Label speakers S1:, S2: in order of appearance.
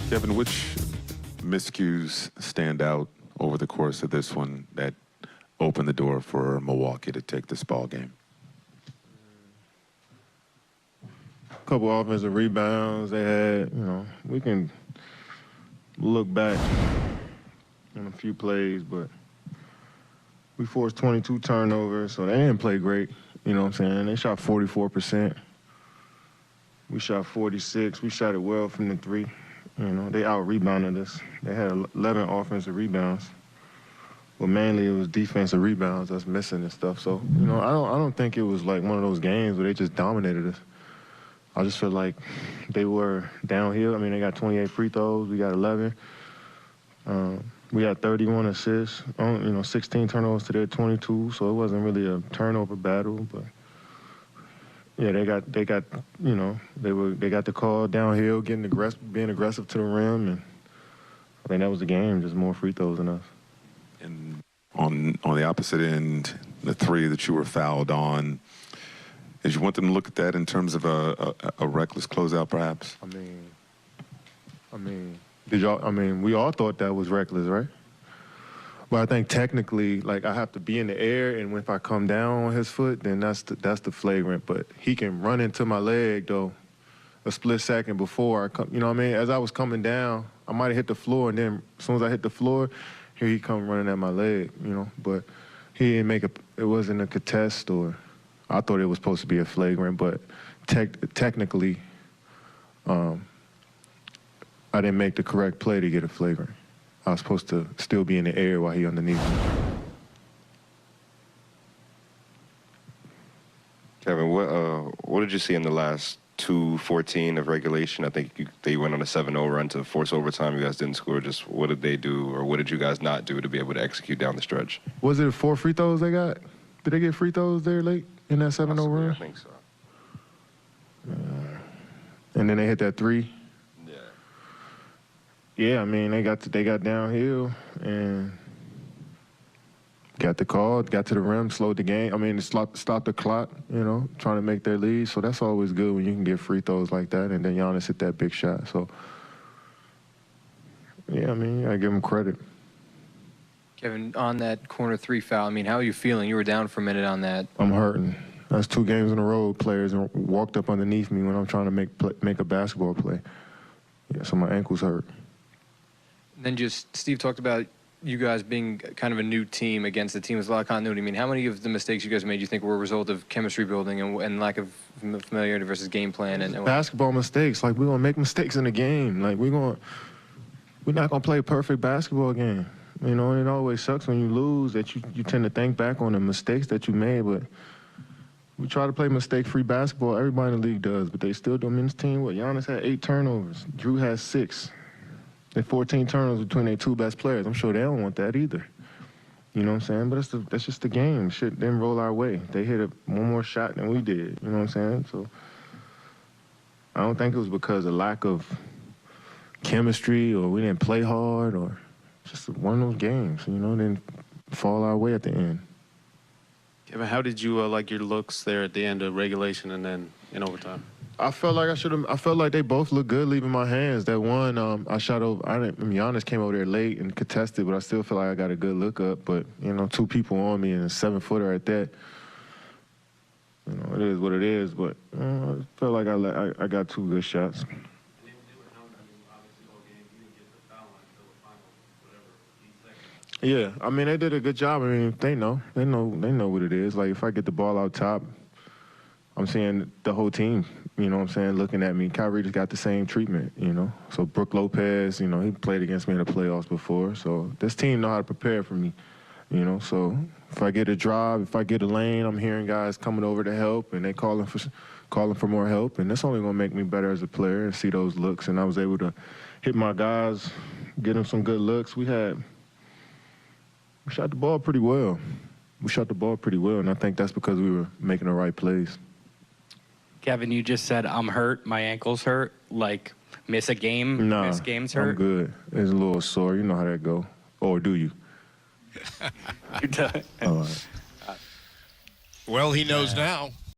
S1: Kevin, which miscues stand out over the course of this one that opened the door for Milwaukee to take this ball game?
S2: A couple offensive rebounds they had. We can look back on a few plays, but we forced 22 turnovers, so they didn't play great. You know what I'm saying? They shot 44%. We shot 46. We shot it well from the three. They out-rebounded us. They had 11 offensive rebounds. But mainly it was defensive rebounds that's missing and stuff. So, I don't think it was like one of those games where they just dominated us. I just feel like they were downhill. I mean, they got 28 free throws. We got 11. We had 31 assists. 16 turnovers to their 22. So it wasn't really a turnover battle, but yeah, they got they got the call downhill, being aggressive to the rim, and I think that was the game. Just more free throws than us.
S1: And on the opposite end, the three that you were fouled on, did you want them to look at that in terms of a reckless closeout, perhaps?
S2: We all thought that was reckless, right? But I think technically, like, I have to be in the air, and if I come down on his foot, then that's the flagrant. But he can run into my leg, though, a split second before I come. You know what I mean? As I was coming down, I might have hit the floor, and then as soon as I hit the floor, here he come running at my leg, But he didn't make it wasn't a contest, or I thought it was supposed to be a flagrant, but technically, I didn't make the correct play to get a flagrant. I was supposed to still be in the air while he underneath me.
S3: Kevin, what did you see in the last 2:14 of regulation? I think they went on a 7-0 run to force overtime. You guys didn't score. Just what did they do, or what did you guys not do to be able to execute down the stretch?
S2: Was it 4 free throws they got? Did they get free throws there late in that 7-0 run?
S3: I think so.
S2: And then they hit that 3?
S3: Yeah.
S2: Yeah, I mean, they got downhill and got the call, got to the rim, slowed the game. I mean, stopped the clock, trying to make their lead. So that's always good when you can get free throws like that. And then Giannis hit that big shot. So, yeah, I mean, I give him credit.
S4: Kevin, on that corner 3 foul, I mean, how are you feeling? You were down for a minute on that.
S2: I'm hurting. That's 2 games in a row. Players walked up underneath me when I'm trying to make a basketball play. Yeah, so my ankle's hurt.
S4: And then Steve talked about you guys being kind of a new team against a team with a lot of continuity. I mean, how many of the mistakes you guys made you think were a result of chemistry building and lack of familiarity versus game plan? And
S2: basketball mistakes. Like, we're going to make mistakes in the game. Like, we're not going to play a perfect basketball game. And it always sucks when you lose that you tend to think back on the mistakes that you made, but we try to play mistake-free basketball. Everybody in the league does, but they still do. I mean, this team, Giannis had 8 turnovers. Drew has 6. They 14 turnovers between their 2 best players. I'm sure they don't want that either. You know what I'm saying? But that's just the game. Shit didn't roll our way. They hit one more shot than we did. You know what I'm saying? So I don't think it was because of lack of chemistry or we didn't play hard or just one of those games, didn't fall our way at the end.
S5: Kevin, how did you like your looks there at the end of regulation and then in overtime?
S2: I felt like I felt like they both looked good leaving my hands. That one, I shot over. Giannis came over there late and contested, but I still feel like I got a good look up. But 2 people on me and a 7-footer at that. It is what it is. But I felt like I got 2 good shots. Yeah, I mean, they did a good job. I mean, they know what it is. Like, if I get the ball out top, I'm seeing the whole team, looking at me. Kyrie just got the same treatment, So Brook Lopez, he played against me in the playoffs before. So this team know how to prepare for me, So if I get a drive, if I get a lane, I'm hearing guys coming over to help, and they calling for more help. And that's only going to make me better as a player and see those looks. And I was able to hit my guys, get them some good looks. We shot the ball pretty well. And I think that's because we were making the right plays.
S6: Kevin, you just said, I'm hurt, my ankle's hurt. Like, miss a game, miss games hurt?
S2: I'm good. It's a little sore. You know how that go. Or do you?
S6: You're done.
S2: All right.
S7: Well, he knows now.